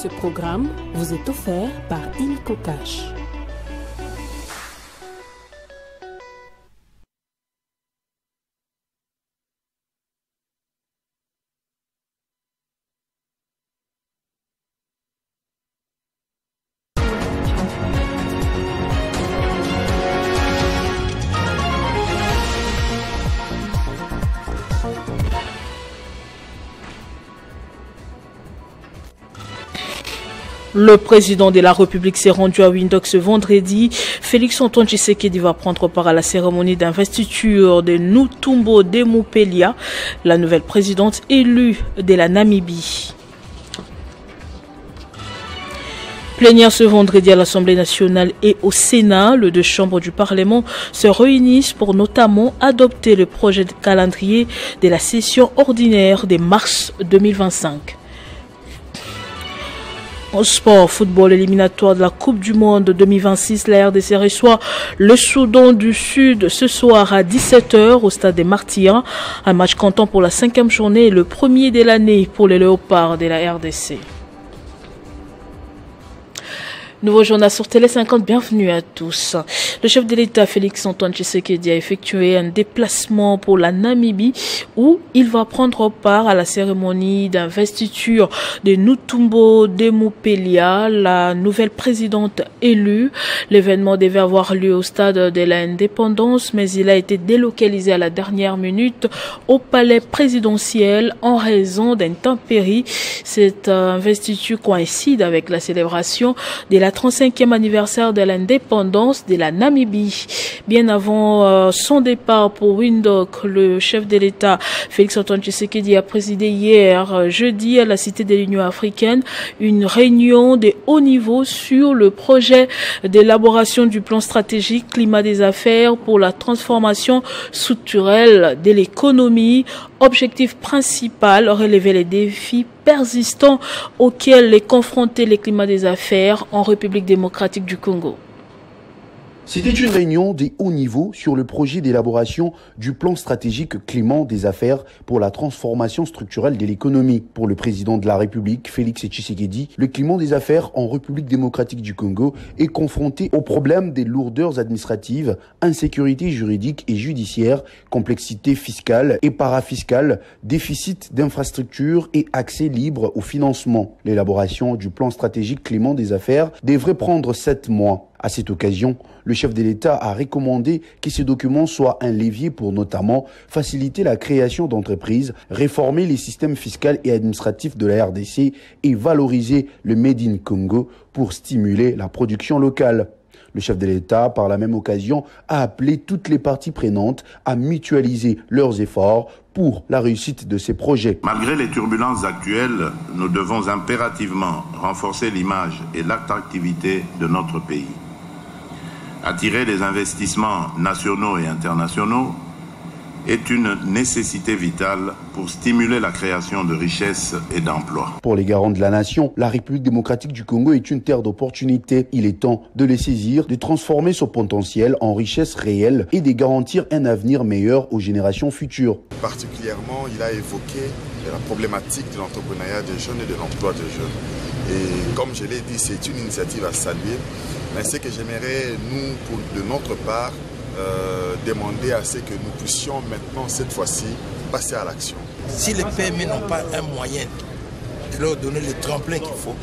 Ce programme vous est offert par Illico Cash. Le président de la République s'est rendu à Windhoek ce vendredi. Félix-Antoine Tshisekedi va prendre part à la cérémonie d'investiture de Netumbo Demu-Pelia, la nouvelle présidente élue de la Namibie. Plénière ce vendredi à l'Assemblée nationale et au Sénat, les deux chambres du Parlement se réunissent pour notamment adopter le projet de calendrier de la session ordinaire de mars 2025. En sport, football éliminatoire de la Coupe du Monde 2026, la RDC reçoit le Soudan du Sud ce soir à 17 h au stade des Martyrs. Un match comptant pour la 5e journée et le premier de l'année pour les Léopards de la RDC. Nouveau journal sur Télé 50, bienvenue à tous. Le chef de l'État Félix-Antoine Tshisekedi a effectué un déplacement pour la Namibie où il va prendre part à la cérémonie d'investiture de Netumbo Demu-Pelia, la nouvelle présidente élue. L'événement devait avoir lieu au stade de l'Indépendance, mais il a été délocalisé à la dernière minute au palais présidentiel en raison d'intempéries. Cette investiture coïncide avec la célébration de la 35e anniversaire de l'indépendance de la Namibie. Bien avant son départ pour Windhoek, le chef de l'État Félix-Antoine Tshisekedi a présidé hier jeudi à la Cité de l'Union africaine une réunion de haut niveau sur le projet d'élaboration du plan stratégique climat des affaires pour la transformation structurelle de l'économie. Objectif principal, relever les défis persistants auxquels est confronté le climat des affaires en République démocratique du Congo. C'était une réunion de haut niveau sur le projet d'élaboration du plan stratégique climat des affaires pour la transformation structurelle de l'économie. Pour le président de la République, Félix Tshisekedi, le climat des affaires en République démocratique du Congo est confronté au problème des lourdeurs administratives, insécurité juridique et judiciaire, complexité fiscale et parafiscale, déficit d'infrastructures et accès libre au financement. L'élaboration du plan stratégique climat des affaires devrait prendre 7 mois. À cette occasion, le chef de l'État a recommandé que ces documents soient un levier pour notamment faciliter la création d'entreprises, réformer les systèmes fiscaux et administratifs de la RDC et valoriser le Made in Congo pour stimuler la production locale. Le chef de l'État, par la même occasion, a appelé toutes les parties prenantes à mutualiser leurs efforts pour la réussite de ces projets. Malgré les turbulences actuelles, nous devons impérativement renforcer l'image et l'attractivité de notre pays. Attirer les investissements nationaux et internationaux est une nécessité vitale pour stimuler la création de richesses et d'emplois. Pour les garants de la nation, la République démocratique du Congo est une terre d'opportunités. Il est temps de les saisir, de transformer son potentiel en richesse réelle et de garantir un avenir meilleur aux générations futures. Particulièrement, il a évoqué la problématique de l'entrepreneuriat des jeunes et de l'emploi des jeunes. Et comme je l'ai dit, c'est une initiative à saluer. Mais ce que j'aimerais, nous, de notre part, demander à ce que nous puissions maintenant, cette fois-ci, passer à l'action. Si les PME n'ont pas un moyen de leur donner le tremplin qu'il faut,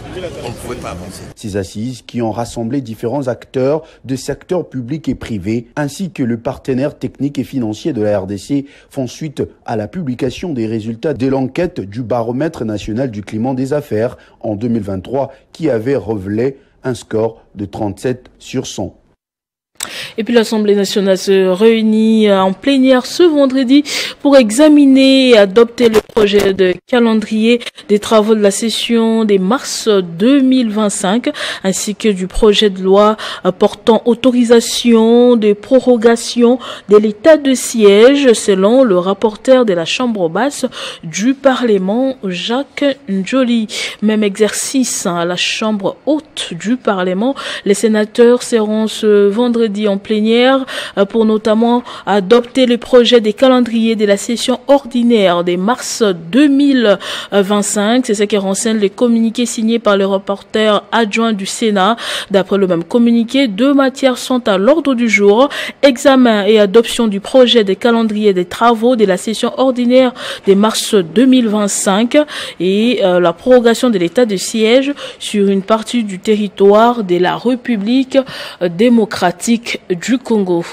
on ne pouvait pas avancer. Ces assises qui ont rassemblé différents acteurs de secteurs publics et privés, ainsi que le partenaire technique et financier de la RDC, font suite à la publication des résultats de l'enquête du baromètre national du climat des affaires en 2023, qui avait révélé un score de 37 sur 100. Et puis l'Assemblée nationale se réunit en plénière ce vendredi pour examiner et adopter le projet de calendrier des travaux de la session des mars 2025, ainsi que du projet de loi portant autorisation de prorogation de l'état de siège, selon le rapporteur de la Chambre basse du Parlement, Jacques Njoli. Même exercice à la Chambre haute du Parlement. Les sénateurs seront ce vendredi en plénière pour notamment adopter le projet des calendriers de la session ordinaire de mars 2025. C'est ce qui renseigne les communiqués signés par le rapporteur adjoint du Sénat. D'après le même communiqué, 2 matières sont à l'ordre du jour. Examen et adoption du projet des calendriers des travaux de la session ordinaire de mars 2025 et la prorogation de l'état de siège sur une partie du territoire de la République démocratique du Congo.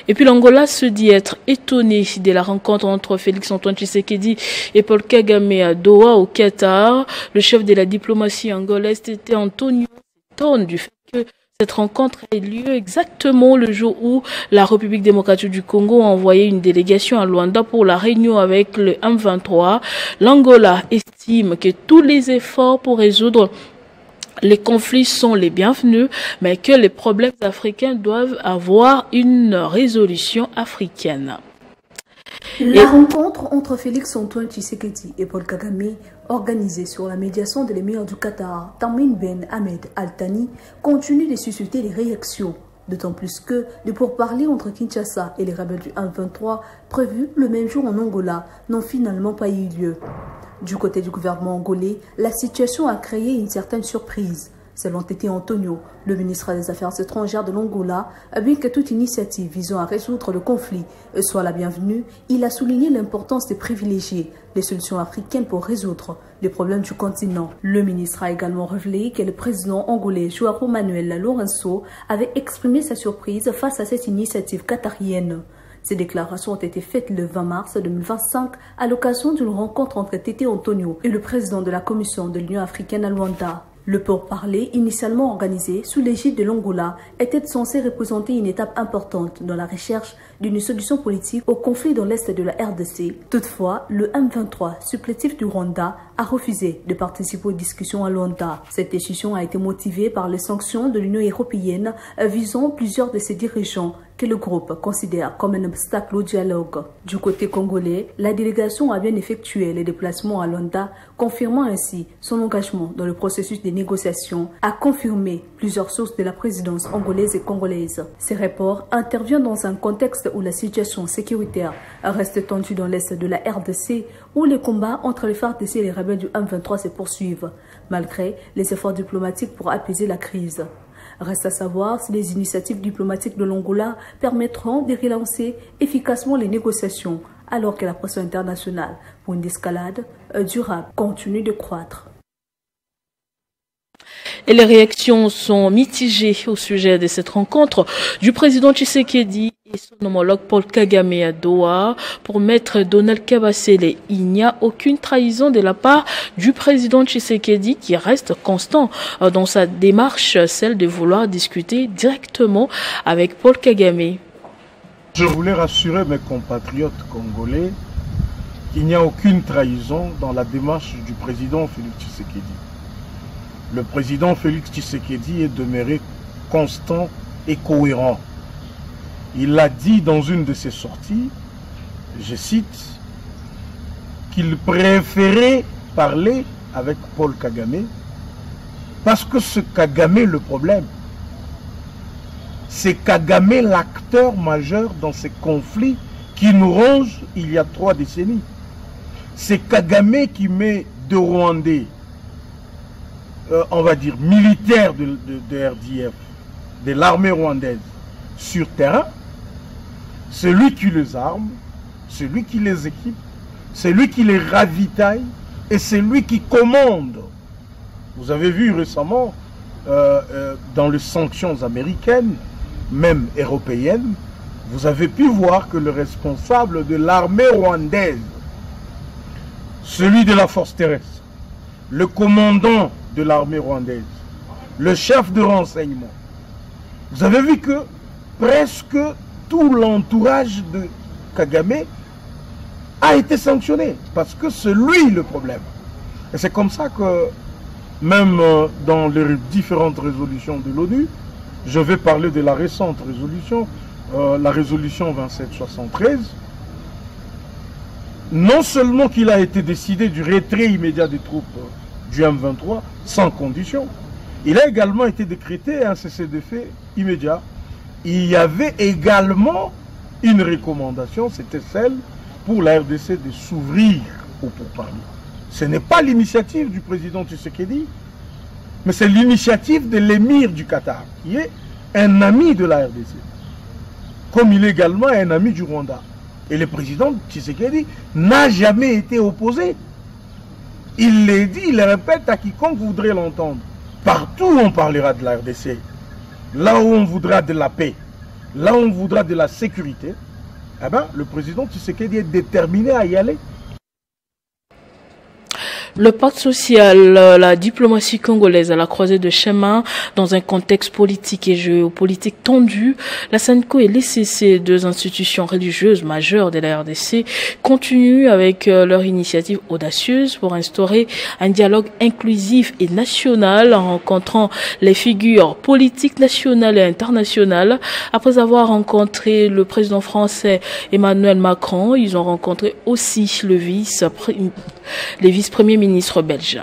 Et puis l'Angola se dit être étonné de la rencontre entre Félix-Antoine Tshisekedi et Paul Kagame à Doha au Qatar. Le chef de la diplomatie angolaise, Tete Antonio, s'étonne du fait que cette rencontre a eu lieu exactement le jour où la République démocratique du Congo a envoyé une délégation à Luanda pour la réunion avec le M23. L'Angola estime que tous les efforts pour résoudre les conflits sont les bienvenus, mais que les problèmes africains doivent avoir une résolution africaine. La rencontre entre Félix-Antoine Tshisekedi et Paul Kagame, organisée sur la médiation de l'émir du Qatar, Tamim Ben Ahmed Al Thani, continue de susciter les réactions. D'autant plus que les pourparlers entre Kinshasa et les rebelles du M23, prévus le même jour en Angola, n'ont finalement pas eu lieu. Du côté du gouvernement angolais, la situation a créé une certaine surprise. Selon Tete Antonio, le ministre des Affaires étrangères de l'Angola, bien que toute initiative visant à résoudre le conflit soit la bienvenue, il a souligné l'importance de privilégier les solutions africaines pour résoudre les problèmes du continent. Le ministre a également révélé que le président angolais João Manuel Lourenço avait exprimé sa surprise face à cette initiative qatarienne. Ces déclarations ont été faites le 20 mars 2025 à l'occasion d'une rencontre entre Tete Antonio et le président de la Commission de l'Union africaine à Luanda. Le pourparler, initialement organisé sous l'égide de l'Angola, était censé représenter une étape importante dans la recherche d'une solution politique au conflit dans l'est de la RDC. Toutefois, le M23, supplétif du Rwanda, a refusé de participer aux discussions à Luanda. Cette décision a été motivée par les sanctions de l'Union européenne visant plusieurs de ses dirigeants que le groupe considère comme un obstacle au dialogue. Du côté congolais, la délégation a bien effectué les déplacements à Luanda, confirmant ainsi son engagement dans le processus des négociations, a confirmé plusieurs sources de la présidence angolaise et congolaise. Ces rapports interviennent dans un contexte où la situation sécuritaire reste tendue dans l'est de la RDC, où les combats entre les FARDC et les rebelles du M23 se poursuivent, malgré les efforts diplomatiques pour apaiser la crise. Reste à savoir si les initiatives diplomatiques de l'Angola permettront de relancer efficacement les négociations, alors que la pression internationale pour une escalade durable continue de croître. Et les réactions sont mitigées au sujet de cette rencontre du président Tshisekedi et son homologue Paul Kagame à Doha. Pour maître Donald Kabasele, il n'y a aucune trahison de la part du président Tshisekedi qui reste constant dans sa démarche, celle de vouloir discuter directement avec Paul Kagame. Je voulais rassurer mes compatriotes congolais qu'il n'y a aucune trahison dans la démarche du président Félix Tshisekedi. Le président Félix Tshisekedi est demeuré constant et cohérent. Il l'a dit dans une de ses sorties, je cite, qu'il préférait parler avec Paul Kagame parce que ce Kagame est le problème. C'est Kagame l'acteur majeur dans ces conflits qui nous rongent il y a 3 décennies. C'est Kagame qui met de Rwandais, on va dire militaires de RDF, de l'armée rwandaise, sur terrain. C'est lui qui les arme, c'est lui qui les équipe, c'est lui qui les ravitaille et c'est lui qui commande. Vous avez vu récemment, dans les sanctions américaines, même européennes, vous avez pu voir que le responsable de l'armée rwandaise, celui de la force terrestre, le commandant de l'armée rwandaise, le chef de renseignement, vous avez vu que presque tout l'entourage de Kagame a été sanctionné parce que c'est lui le problème. Et c'est comme ça que même dans les différentes résolutions de l'ONU, je vais parler de la récente résolution, la résolution 2773, non seulement qu'il a été décidé du retrait immédiat des troupes du M23 sans condition, il a également été décrété un cessez-le-feu immédiat il y avait également une recommandation, c'était celle pour la RDC de s'ouvrir au pourparlers. Ce n'est pas l'initiative du président Tshisekedi, mais c'est l'initiative de l'émir du Qatar, qui est un ami de la RDC, comme il est également un ami du Rwanda. Et le président Tshisekedi n'a jamais été opposé. Il le dit, il le répète à quiconque voudrait l'entendre. Partout où on parlera de la RDC, là où on voudra de la paix, là où on voudra de la sécurité, eh ben, le président Tshisekedi est déterminé à y aller. Le pacte social, la diplomatie congolaise à la croisée de chemin dans un contexte politique et géopolitique tendu, la SENCO et l'ECC, deux institutions religieuses majeures de la RDC, continuent avec leur initiative audacieuse pour instaurer un dialogue inclusif et national en rencontrant les figures politiques nationales et internationales. Après avoir rencontré le président français Emmanuel Macron, ils ont rencontré aussi les vice-premiers ministre belge.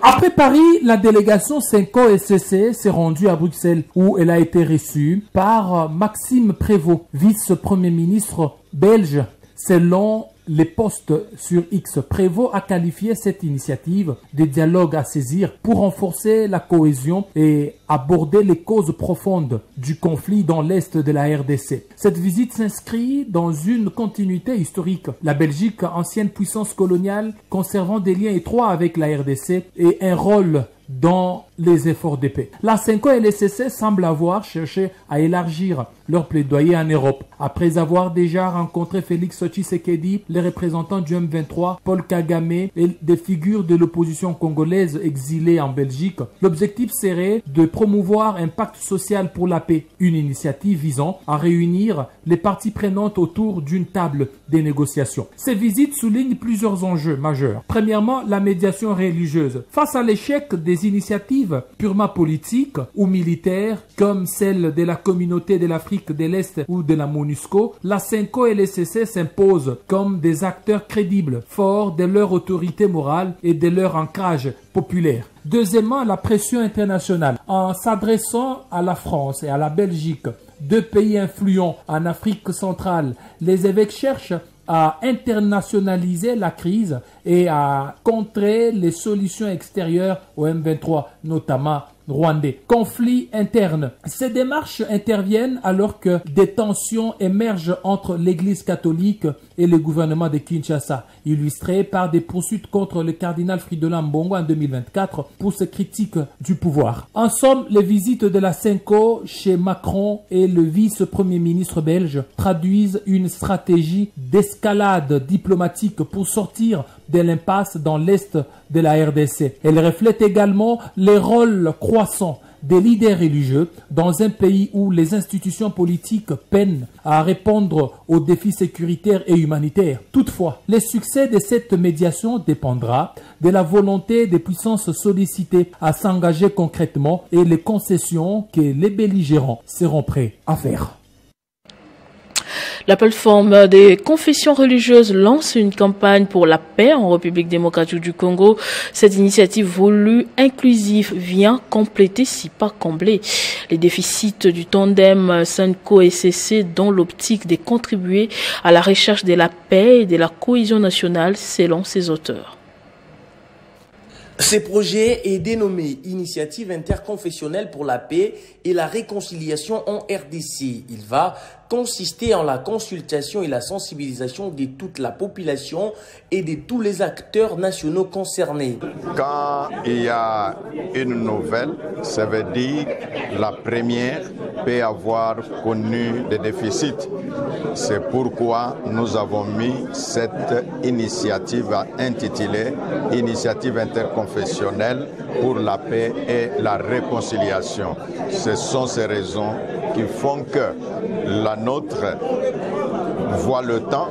Après Paris, la délégation SENCO-ECC s'est rendue à Bruxelles où elle a été reçue par Maxime Prévost, vice-premier ministre belge. Selon les posts sur X, Prévost a qualifié cette initiative de dialogue à saisir pour renforcer la cohésion et aborder les causes profondes du conflit dans l'Est de la RDC. Cette visite s'inscrit dans une continuité historique. La Belgique, ancienne puissance coloniale, conservant des liens étroits avec la RDC et un rôle dans les efforts de paix. La SENCO et l'ECC semblent avoir cherché à élargir leur plaidoyer en Europe. Après avoir déjà rencontré Félix Tshisekedi, les représentants du M23, Paul Kagame et des figures de l'opposition congolaise exilées en Belgique, l'objectif serait de promouvoir un pacte social pour la paix, une initiative visant à réunir les parties prenantes autour d'une table des négociations. Ces visites soulignent plusieurs enjeux majeurs. Premièrement, la médiation religieuse. Face à l'échec des initiatives purement politiques ou militaires comme celle de la communauté de l'Afrique de l'Est ou de la MONUSCO, la SENCO et l'ECC s'imposent comme des acteurs crédibles, forts de leur autorité morale et de leur ancrage populaire. Deuxièmement, la pression internationale. En s'adressant à la France et à la Belgique, deux pays influents en Afrique centrale, les évêques cherchent à internationaliser la crise et à contrer les solutions extérieures au M23, notamment rwandais. Conflits internes. Ces démarches interviennent alors que des tensions émergent entre l'Église catholique et le gouvernement de Kinshasa, illustrées par des poursuites contre le cardinal Fridolin Mbongo en 2024 pour ses critiques du pouvoir. En somme, les visites de la SENCO chez Macron et le vice-premier ministre belge traduisent une stratégie d'escalade diplomatique pour sortir de l'impasse dans l'Est de la RDC. Elle reflète également les rôles croissants des leaders religieux dans un pays où les institutions politiques peinent à répondre aux défis sécuritaires et humanitaires. Toutefois, le succès de cette médiation dépendra de la volonté des puissances sollicitées à s'engager concrètement et les concessions que les belligérants seront prêts à faire. La plateforme des confessions religieuses lance une campagne pour la paix en République démocratique du Congo. Cette initiative voulue inclusive vient compléter, si pas combler, les déficits du tandem SENCO-ECC dans l'optique de contribuer à la recherche de la paix et de la cohésion nationale selon ses auteurs. Ce projet est dénommé Initiative interconfessionnelle pour la paix et la réconciliation en RDC. Il va consister en la consultation et la sensibilisation de toute la population et de tous les acteurs nationaux concernés. Quand il y a une nouvelle, ça veut dire que la première peut avoir connu des déficits. C'est pourquoi nous avons mis cette initiative intitulée Initiative interconfessionnelle pour la paix et la réconciliation. Ce sont ces raisons qui font que la nôtre voit le temps,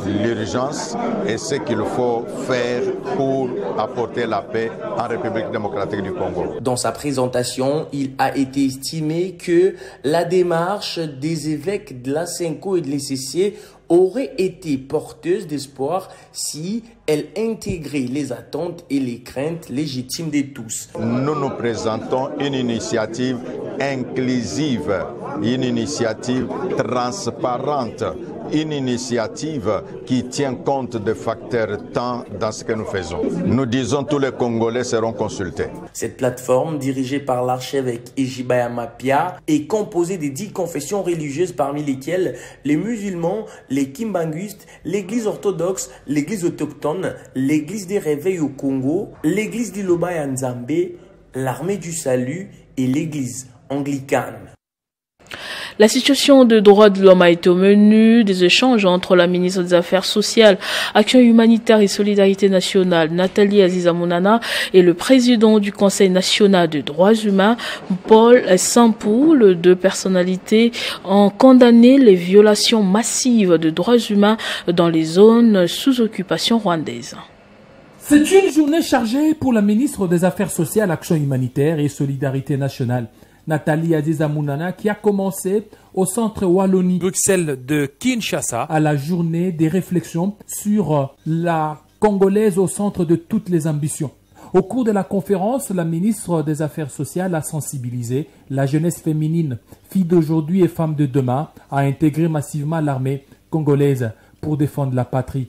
l'urgence et ce qu'il faut faire pour apporter la paix en République démocratique du Congo. Dans sa présentation, il a été estimé que la démarche des évêques de la SENCO et de l'ECC aurait été porteuse d'espoir si elle intégrait les attentes et les craintes légitimes de tous. Nous nous présentons une initiative inclusive, une initiative transparente, une initiative qui tient compte des facteurs temps dans ce que nous faisons. Nous disons tous les Congolais seront consultés. Cette plateforme, dirigée par l'archevêque Ejibaya Mapia, est composée de 10 confessions religieuses parmi lesquelles les musulmans, les kimbanguistes, l'église orthodoxe, l'église autochtone, l'église des réveils au Congo, l'église d'Iloba et Nzambe, l'armée du salut et l'église anglicane. La situation de droits de l'homme a été au menu des échanges entre la ministre des Affaires sociales, Action humanitaire et solidarité nationale, Nathalie Aziza Mounana, et le président du Conseil national des droits humains, Paul Sampou. Les deux personnalités ont condamné les violations massives de droits humains dans les zones sous occupation rwandaise. C'est une journée chargée pour la ministre des Affaires sociales, Action humanitaire et solidarité nationale, Nathalie Aziza Mounana, qui a commencé au centre Wallonie Bruxelles de Kinshasa à la journée des réflexions sur la Congolaise au centre de toutes les ambitions. Au cours de la conférence, la ministre des Affaires sociales a sensibilisé la jeunesse féminine, fille d'aujourd'hui et femme de demain, à intégrer massivement l'armée congolaise pour défendre la patrie.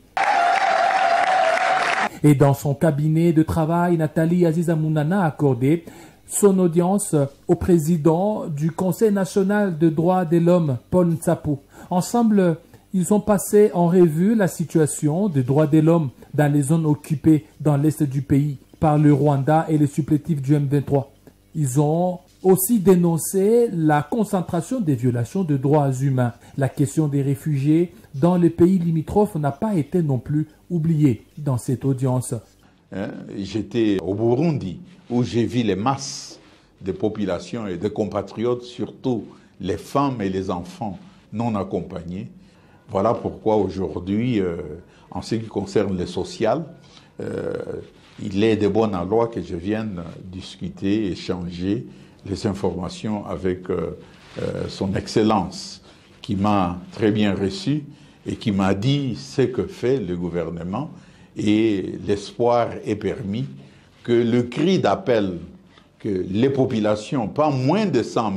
Et dans son cabinet de travail, Nathalie Aziza Mounana a accordé son audience au président du Conseil national des droits de l'homme, Paul Ntsapou. Ensemble, ils ont passé en revue la situation des droits de l'homme dans les zones occupées dans l'est du pays par le Rwanda et les supplétifs du M23. Ils ont aussi dénoncé la concentration des violations de droits humains. La question des réfugiés dans les pays limitrophes n'a pas été non plus oubliée dans cette audience. J'étais au Burundi où j'ai vu les masses de populations et de compatriotes, surtout les femmes et les enfants non accompagnés. Voilà pourquoi aujourd'hui, en ce qui concerne le social, il est de bon aloi que je vienne discuter, échanger les informations avec son Excellence, qui m'a très bien reçu et qui m'a dit ce que fait le gouvernement. Et l'espoir est permis que le cri d'appel que les populations, pas moins de 100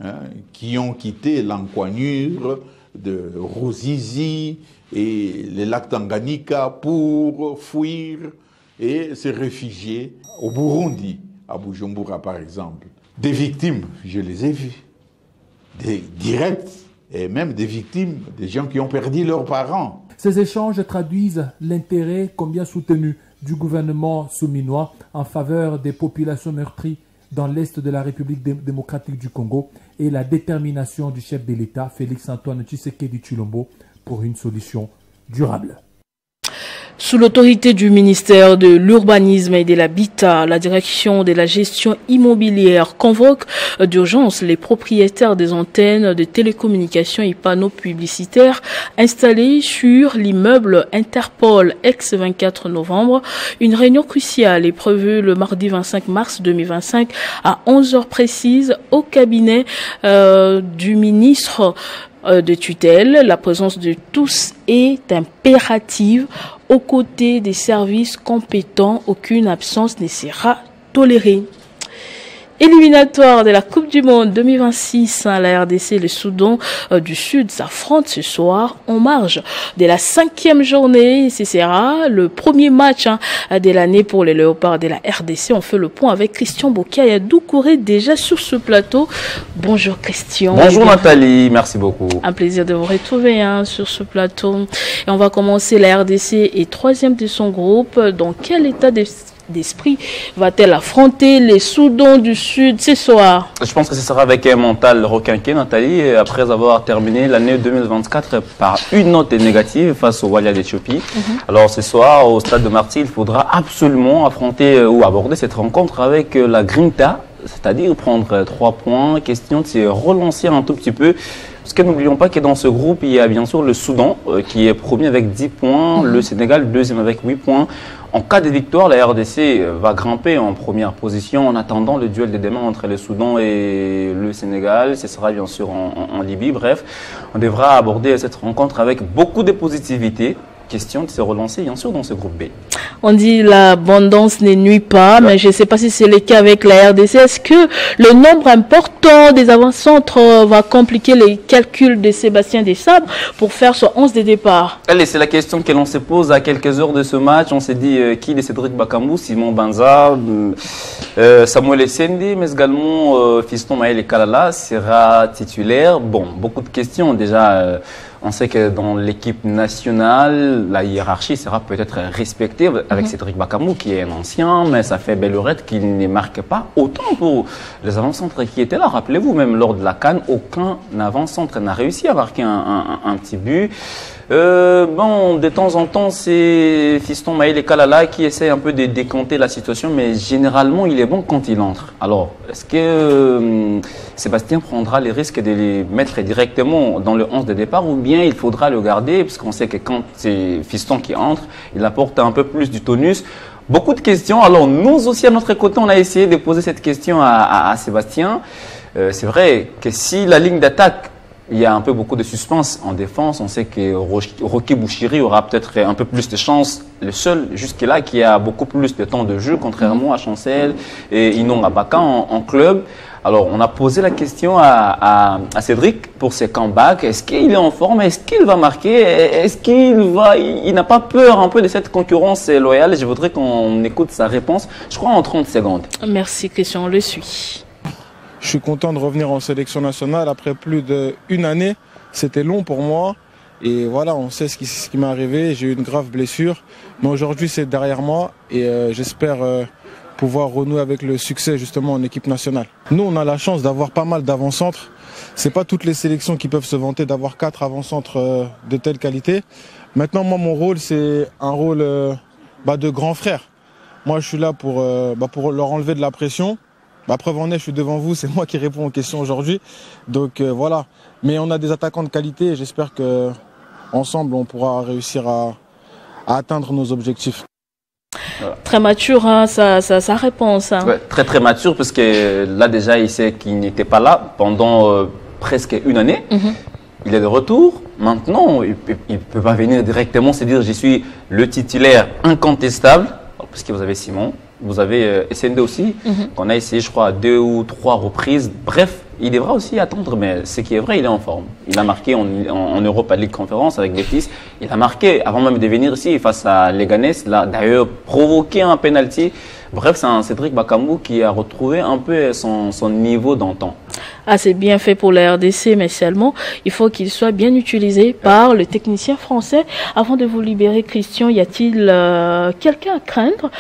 000, qui ont quitté l'encoignure de Ruzizi et les lacs Tanganyika pour fuir et se réfugier au Burundi, à Bujumbura par exemple. Des victimes, je les ai vues, des directs, et même des victimes, des gens qui ont perdu leurs parents. Ces échanges traduisent l'intérêt combien soutenu du gouvernement souminois en faveur des populations meurtries dans l'est de la République démocratique du Congo et la détermination du chef de l'État, Félix-Antoine Tshisekedi Tshilombo, pour une solution durable. Sous l'autorité du ministère de l'Urbanisme et de l'Habitat, la direction de la gestion immobilière convoque d'urgence les propriétaires des antennes de télécommunications et panneaux publicitaires installés sur l'immeuble Interpol ex-24 novembre. Une réunion cruciale est prévue le mardi 25 mars 2025 à 11h précises au cabinet du ministre de tutelle. La présence de tous est impérative. Aux côtés des services compétents, aucune absence ne sera tolérée. Éliminatoire de la Coupe du Monde 2026, la RDC et le Soudan du Sud s'affrontent ce soir en marge de la 5e journée. Ce sera le premier match de l'année pour les Léopards de la RDC. On fait le point avec Christian Bokaya Doucouré déjà sur ce plateau. Bonjour Christian. Bonjour Nathalie, merci beaucoup. Un plaisir de vous retrouver sur ce plateau. Et on va commencer. La RDC est 3e de son groupe. Dans quel état d'esprit va-t-elle affronter les Soudans du Sud ce soir? Je pense que ce sera avec un mental requinqué, Nathalie, après avoir terminé l'année 2024 par une note négative face au Walia d'Éthiopie. Alors ce soir, au stade de Marty, il faudra absolument affronter ou aborder cette rencontre avec la Grinta, c'est-à-dire prendre 3 points, question de se relancer un tout petit peu. Parce que n'oublions pas que dans ce groupe, il y a bien sûr le Soudan qui est premier avec 10 points, le Sénégal deuxième avec 8 points. En cas de victoire, la RDC va grimper en première position en attendant le duel de demain entre le Soudan et le Sénégal, ce sera bien sûr en Libye. Bref, on devra aborder cette rencontre avec beaucoup de positivité. Question de se relancer bien sûr dans ce groupe B. On dit l'abondance ne nuit pas, mais je ne sais pas si c'est le cas avec la RDC. Est-ce que le nombre important des avant-centres va compliquer les calculs de Sébastien Desabre pour faire son 11 de départ? Allez, c'est la question que l'on se pose à quelques heures de ce match. On s'est dit qui de Cédric Bakambu, Simon Banza, Samuel Essende, mais également Fiston Maël Kalala sera titulaire. Bon, beaucoup de questions déjà. On sait que dans l'équipe nationale, la hiérarchie sera peut-être respectée avec Cédric Bakambu qui est un ancien, mais ça fait belle lurette qu'il ne marque pas autant pour les avant-centres qui étaient là. Rappelez-vous, même lors de la CAN, aucun avant-centre n'a réussi à marquer un petit but. Bon, de temps en temps, c'est Fiston Maël Kalala qui essaie un peu de décanter la situation, mais généralement, il est bon quand il entre. Alors, est-ce que Sébastien prendra les risques de les mettre directement dans le 11 de départ ou bien il faudra le garder, parce qu'on sait que quand c'est Fiston qui entre, il apporte un peu plus du tonus. Beaucoup de questions. Alors, nous aussi, à notre côté, on a essayé de poser cette question à Sébastien. C'est vrai que si la ligne d'attaque, il y a un peu beaucoup de suspense en défense. On sait que Rocky Bouchiri aura peut-être un peu plus de chance. Le seul jusque-là qui a beaucoup plus de temps de jeu, contrairement à Chancel et Inon Abaka en club. Alors, on a posé la question à Cédric pour ses comebacks. Est-ce qu'il est en forme? Est-ce qu'il va marquer? Est-ce il n'a pas peur un peu de cette concurrence loyale? Je voudrais qu'on écoute sa réponse, je crois en 30 secondes. Merci Christian, on le suit. Je suis content de revenir en sélection nationale après plus d'1 année. C'était long pour moi. Et voilà, on sait ce qui m'est arrivé. J'ai eu une grave blessure. Mais aujourd'hui, c'est derrière moi. Et j'espère pouvoir renouer avec le succès justement en équipe nationale. Nous, on a la chance d'avoir pas mal d'avant-centres. Ce n'est pas toutes les sélections qui peuvent se vanter d'avoir 4 avant-centres de telle qualité. Maintenant, moi, mon rôle, c'est un rôle de grand frère. Moi, je suis là pour leur enlever de la pression. Preuve en est, je suis devant vous, c'est moi qui réponds aux questions aujourd'hui. Donc voilà. Mais on a des attaquants de qualité et j'espère qu'ensemble, on pourra réussir à atteindre nos objectifs. Voilà. Très mature, hein, sa réponse. Hein. Ouais, très très mature, parce que là déjà, il sait qu'il n'était pas là pendant presque 1 année. Il est de retour. Maintenant, il ne peut pas venir directement se dire « je suis le titulaire incontestable », parce que vous avez Simon. Vous avez SND aussi, qu'on a essayé, je crois, à 2 ou 3 reprises. Bref, il devra aussi attendre, mais ce qui est vrai, il est en forme. Il a marqué en Europa League Conference avec Betis. Il a marqué avant même de venir ici face à Leganés. Il a d'ailleurs provoqué un penalty. Bref, c'est un Cédric Bakambu qui a retrouvé un peu son niveau d'antan. Ah, c'est bien fait pour la RDC, mais seulement, il faut qu'il soit bien utilisé par le technicien français. Avant de vous libérer, Christian, y a-t-il quelqu'un à craindre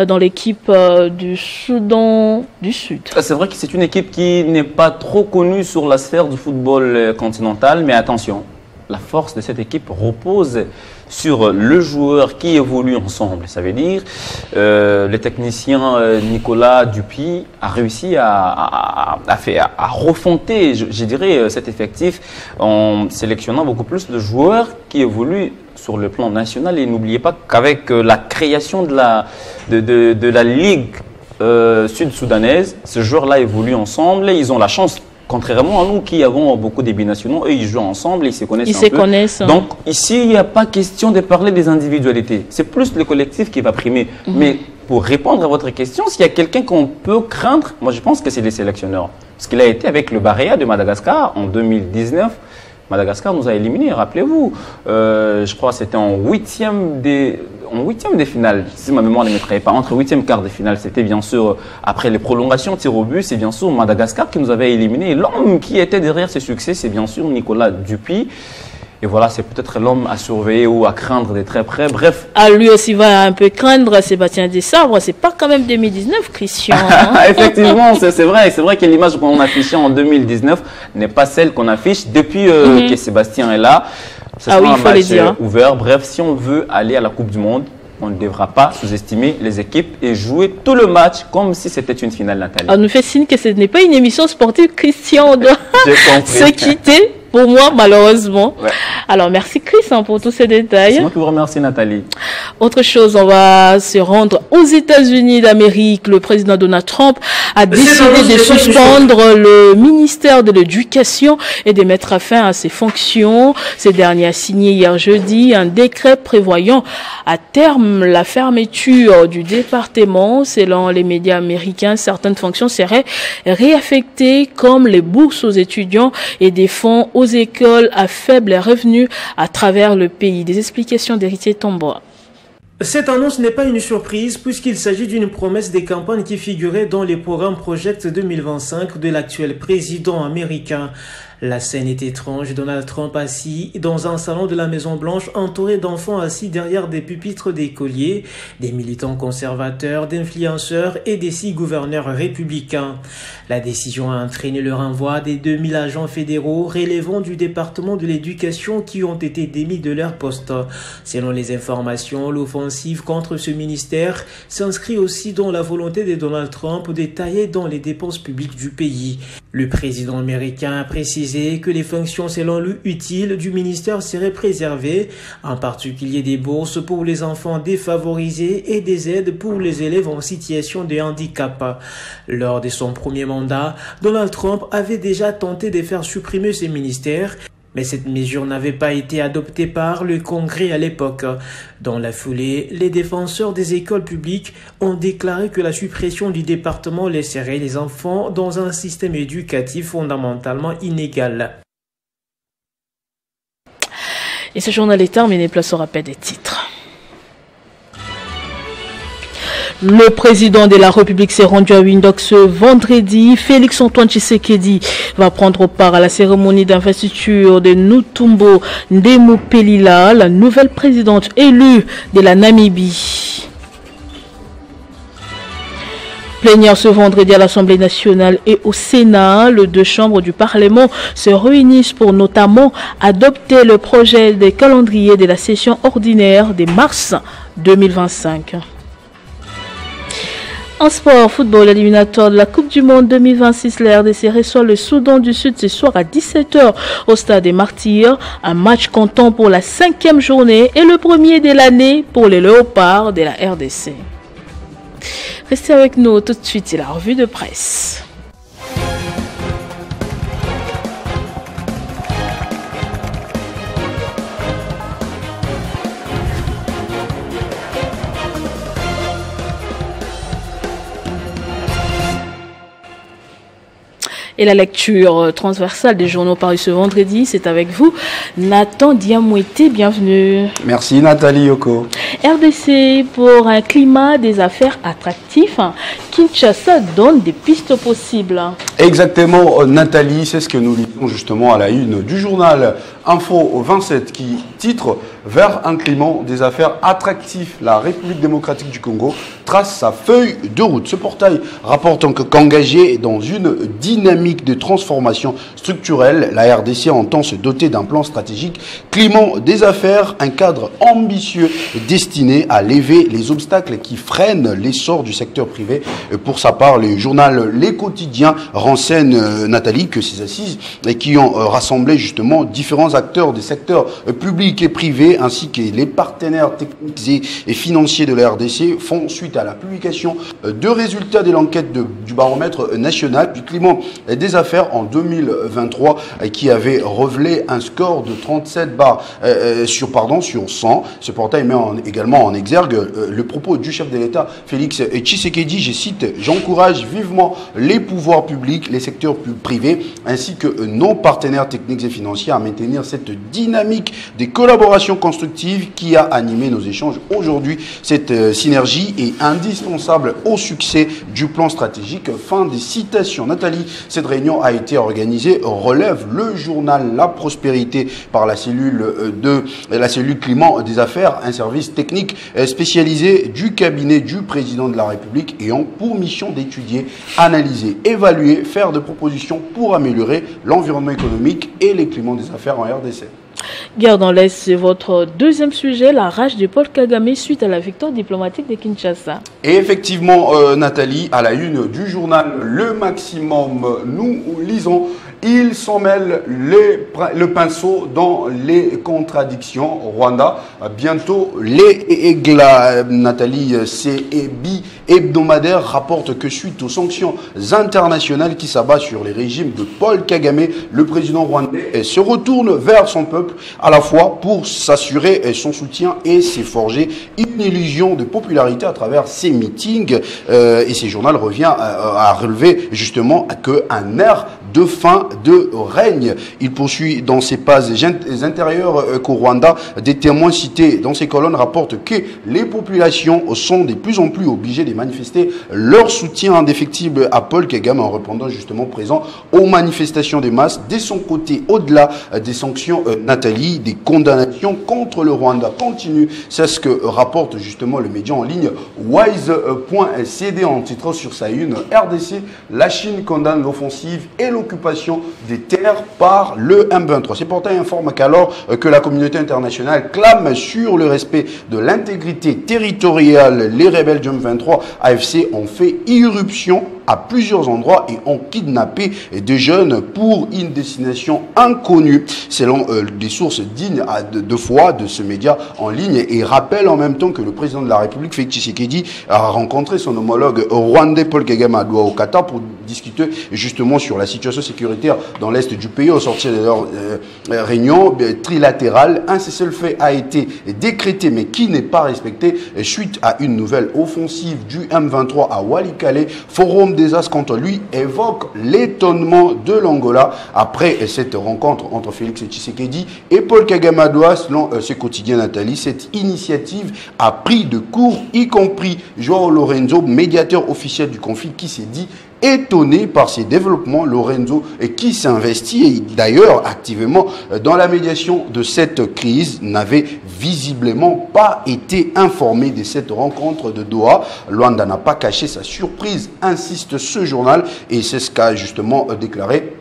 dans l'équipe du Soudan du Sud? C'est vrai que c'est une équipe qui n'est pas trop connue sur la sphère du football continental, mais attention, la force de cette équipe repose sur le joueur qui évolue ensemble. Ça veut dire le technicien Nicolas Dupuis a réussi à refonter, je dirais, cet effectif en sélectionnant beaucoup plus de joueurs qui évoluent sur le plan national. Et n'oubliez pas qu'avec la création de la Ligue sud-soudanaise, ces joueurs-là évoluent ensemble et ils ont la chance. Contrairement à nous qui avons beaucoup de binationaux, eux ils jouent ensemble, ils se connaissent un peu. Donc ici, il n'y a pas question de parler des individualités. C'est plus le collectif qui va primer. Mais pour répondre à votre question, s'il y a quelqu'un qu'on peut craindre, moi je pense que c'est les sélectionneurs. Parce qu'il a été avec le Barea de Madagascar en 2019. Madagascar nous a éliminés, rappelez-vous. Je crois que c'était en huitième de finale, si ma mémoire ne me trahit pas, entre 8e quart de finale. C'était bien sûr après les prolongations, tir au but, c'est bien sûr Madagascar qui nous avait éliminés. Et l'homme qui était derrière ce succès, c'est bien sûr Nicolas Dupuis. Et voilà, c'est peut-être l'homme à surveiller ou à craindre de très près. Bref. Ah, lui aussi va un peu craindre Sébastien Desabre. C'est pas quand même 2019, Christian. Effectivement, c'est vrai que l'image qu'on affichait en 2019 n'est pas celle qu'on affiche depuis que Sébastien est là. C'est un match ouvert. Bref, si on veut aller à la Coupe du Monde, on ne devra pas sous-estimer les équipes et jouer tout le match comme si c'était une finale, Nathalie. On nous fait signe que ce n'est pas une émission sportive, Christian. On doit se quitter. pour moi, malheureusement. Ouais. Alors, merci Chris pour tous ces détails. C'est moi qui vous remercie, Nathalie. Autre chose, on va se rendre aux États-Unis d'Amérique. Le président Donald Trump a décidé de suspendre le ministère de l'Éducation et de mettre fin à ses fonctions. Ce dernier a signé hier jeudi un décret prévoyant à terme la fermeture du département. Selon les médias américains, certaines fonctions seraient réaffectées comme les bourses aux étudiants et des fonds aux écoles à faible revenu à travers le pays. Des explications d'Héritier Tomboa. Cette annonce n'est pas une surprise puisqu'il s'agit d'une promesse des campagnes qui figurait dans les programmes Project 2025 de l'actuel président américain. La scène est étrange. Donald Trump assis dans un salon de la Maison-Blanche entouré d'enfants assis derrière des pupitres d'écoliers, des militants conservateurs, d'influenceurs et des 6 gouverneurs républicains. La décision a entraîné le renvoi des 2000 agents fédéraux relevant du département de l'éducation qui ont été démis de leur poste. Selon les informations, l'offensive contre ce ministère s'inscrit aussi dans la volonté de Donald Trump de tailler dans les dépenses publiques du pays. Le président américain a précisé que les fonctions selon lui utiles du ministère seraient préservées, en particulier des bourses pour les enfants défavorisés et des aides pour les élèves en situation de handicap. Lors de son premier mandat, Donald Trump avait déjà tenté de faire supprimer ces ministères, mais cette mesure n'avait pas été adoptée par le Congrès à l'époque. Dans la foulée, les défenseurs des écoles publiques ont déclaré que la suppression du département laisserait les enfants dans un système éducatif fondamentalement inégal. Et ce journal est terminé, place au rappel des titres. Le président de la République s'est rendu à Windhoek ce vendredi. Félix-Antoine Tshisekedi va prendre part à la cérémonie d'investiture de Nutumbo Ndemu-Pelila, la nouvelle présidente élue de la Namibie. Plénière ce vendredi à l'Assemblée nationale et au Sénat, les 2 chambres du Parlement se réunissent pour notamment adopter le projet de calendrier de la session ordinaire de mars 2025. En sport, football éliminatoire de la Coupe du Monde 2026, la RDC reçoit le Soudan du Sud ce soir à 17h au Stade des Martyrs. Un match comptant pour la 5e journée et le premier de l'année pour les Léopards de la RDC. Restez avec nous tout de suite, c'est la revue de presse. Et la lecture transversale des journaux parus ce vendredi, c'est avec vous, Nathan Diamoueté, bienvenue. Merci Nathalie Yoko. RDC pour un climat des affaires attractif, Kinshasa donne des pistes possibles. Exactement Nathalie, c'est ce que nous lisons justement à la une du journal Info 27 qui titre « Vers un climat des affaires attractif, la République démocratique du Congo trace sa feuille de route ». Ce portail rapporte qu'engagé dans une dynamique de transformation structurelle, la RDC entend se doter d'un plan stratégique climat des affaires, un cadre ambitieux destiné à lever les obstacles qui freinent l'essor du secteur privé. Pour sa part, le journal Les Quotidiens renseigne, Nathalie, que ces assises qui ont rassemblé justement différents acteurs des secteurs publics et privés ainsi que les partenaires techniques et financiers de la RDC font suite à la publication de résultats de l'enquête du baromètre national du climat des affaires en 2023 qui avait révélé un score de 37 sur 100. Ce portail met également en exergue le propos du chef de l'État Félix Tshisekedi, je cite, « J'encourage vivement les pouvoirs publics, les secteurs privés ainsi que nos partenaires techniques et financiers à maintenir cette dynamique des collaborations constructives qui a animé nos échanges aujourd'hui. Cette synergie est indispensable au succès du plan stratégique. » Fin des citations. Nathalie, cette réunion a été organisée, relève le journal La Prospérité par la cellule climat des affaires, un service technique spécialisé du cabinet du président de la République ayant pour mission d'étudier, analyser, évaluer, faire des propositions pour améliorer l'environnement économique et les climats des affaires en RDC. Guerre dans l'Est, c'est votre deuxième sujet, la rage de Paul Kagame suite à la victoire diplomatique de Kinshasa. Et effectivement, Nathalie, à la une du journal Le Maximum, nous lisons il s'en mêle le pinceau dans les contradictions. Rwanda, bientôt les Nathalie CEBI hebdomadaire rapporte que suite aux sanctions internationales qui s'abattent sur les régimes de Paul Kagame, le président rwandais se retourne vers son peuple à la fois pour s'assurer son soutien et s'est forgé une illusion de popularité à travers ses meetings. Et ce journal revient à relever justement qu'un air de fin de règne. Il poursuit dans ses pages intérieures qu'au Rwanda, des témoins cités dans ces colonnes rapportent que les populations sont de plus en plus obligées de manifester leur soutien indéfectible à Paul Kagame en répondant justement présent aux manifestations de masse. De son côté, au-delà des sanctions, Nathalie, des condamnations contre le Rwanda continuent. C'est ce que rapporte justement le média en ligne Wise.cd en titrant sur sa une RDC, la Chine condamne l'offensive et l'occupation des terres par le M23. Ces portails informent qu'alors que la communauté internationale clame sur le respect de l'intégrité territoriale, les rebelles du M23 AFC ont fait irruption à plusieurs endroits et ont kidnappé des jeunes pour une destination inconnue, selon des sources dignes de foi de ce média en ligne, et rappelle en même temps que le président de la République, Félix Tshisekedi, a rencontré son homologue rwandais Paul Kagame à Doha au Qatar pour discuter justement sur la situation sécuritaire dans l'est du pays. Au sortir de leur réunion trilatérale, un cessez-le-feu a été décrété mais qui n'est pas respecté suite à une nouvelle offensive du M23 à Walikale. Forum des As, quant à lui, évoque l'étonnement de l'Angola après cette rencontre entre Félix Tshisekedi et Paul Kagame à Doha. Selon ce quotidien Nathalie, cette initiative a pris de court, y compris João Lorenzo, médiateur officiel du conflit, qui s'est dit étonné par ces développements. Lorenzo, qui s'investit d'ailleurs activement dans la médiation de cette crise, n'avait visiblement pas été informé de cette rencontre de Doha. Luanda n'a pas caché sa surprise, insiste ce journal, et c'est ce qu'a justement déclaré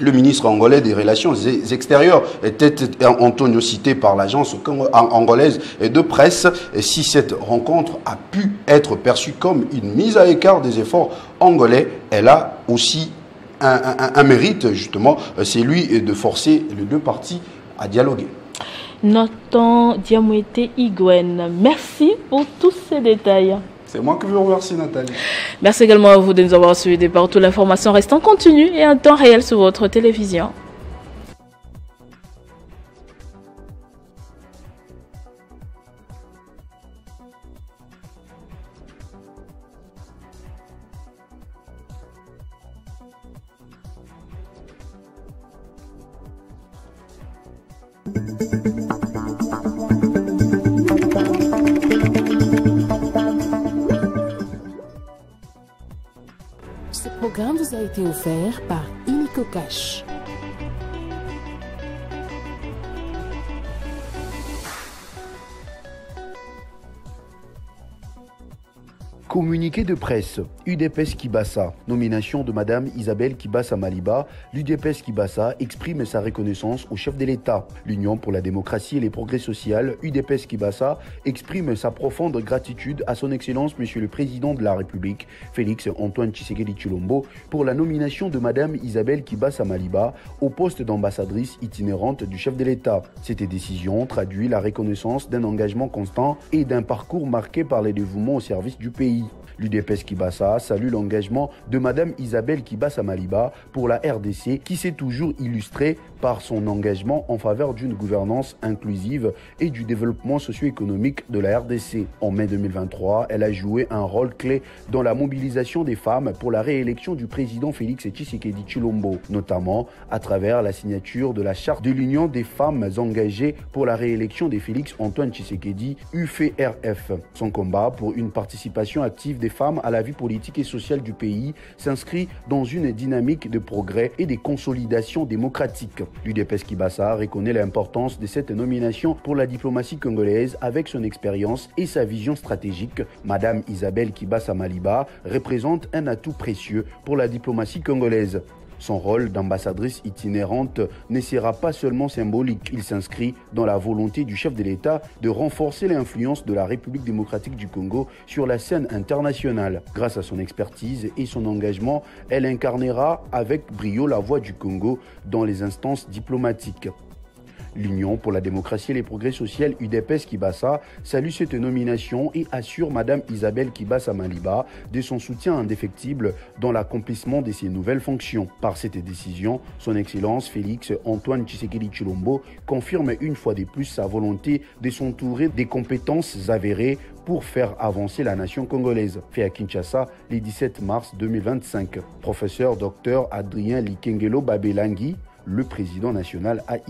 le ministre angolais des Relations extérieures, était Antonio, cité par l'agence angolaise de presse. Si cette rencontre a pu être perçue comme une mise à l'écart des efforts angolais, elle a aussi un mérite, justement, c'est lui de forcer les deux parties à dialoguer. Nathan Diamouete Igwen, merci pour tous ces détails. C'est moi qui vous remercie, Nathalie. Merci également à vous de nous avoir suivis partout. L'information reste en continu et en temps réel sur votre télévision. Ce programme vous a été offert par Illico Cash. Communiqué de presse, UDPS Kibassa, nomination de Madame Isabelle Kibassa Maliba, l'UDPS Kibassa exprime sa reconnaissance au chef de l'État. L'Union pour la démocratie et les progrès sociaux, UDPS Kibassa, exprime sa profonde gratitude à son Excellence Monsieur le Président de la République, Félix Antoine Tshisekedi Tshilombo, pour la nomination de Madame Isabelle Kibassa Maliba au poste d'ambassadrice itinérante du chef de l'État. Cette décision traduit la reconnaissance d'un engagement constant et d'un parcours marqué par les dévouements au service du pays. L'UDPS Kibassa salue l'engagement de Madame Isabelle Kibassa Maliba pour la RDC, qui s'est toujours illustrée par son engagement en faveur d'une gouvernance inclusive et du développement socio-économique de la RDC. En mai 2023, elle a joué un rôle clé dans la mobilisation des femmes pour la réélection du président Félix Tshisekedi Tshilombo, notamment à travers la signature de la charte de l'Union des femmes engagées pour la réélection de Félix Antoine Tshisekedi, UFRF. Son combat pour une participation active des femmes à la vie politique et sociale du pays s'inscrit dans une dynamique de progrès et de consolidation démocratique. L'UDPS Kibassa reconnaît l'importance de cette nomination pour la diplomatie congolaise avec son expérience et sa vision stratégique. Madame Isabelle Kibassa Maliba représente un atout précieux pour la diplomatie congolaise. Son rôle d'ambassadrice itinérante ne sera pas seulement symbolique, il s'inscrit dans la volonté du chef de l'État de renforcer l'influence de la République démocratique du Congo sur la scène internationale. Grâce à son expertise et son engagement, elle incarnera avec brio la voix du Congo dans les instances diplomatiques. L'Union pour la démocratie et les progrès sociaux UDPS Kibassa salue cette nomination et assure Madame Isabelle Kibassa Maliba de son soutien indéfectible dans l'accomplissement de ses nouvelles fonctions. Par cette décision, son Excellence Félix Antoine Tshisekedi Tshilombo confirme une fois de plus sa volonté de s'entourer des compétences avérées pour faire avancer la nation congolaise. Fait à Kinshasa le 17 mars 2025. Professeur Dr Adrien Likengelo Babelangui, le président national AI.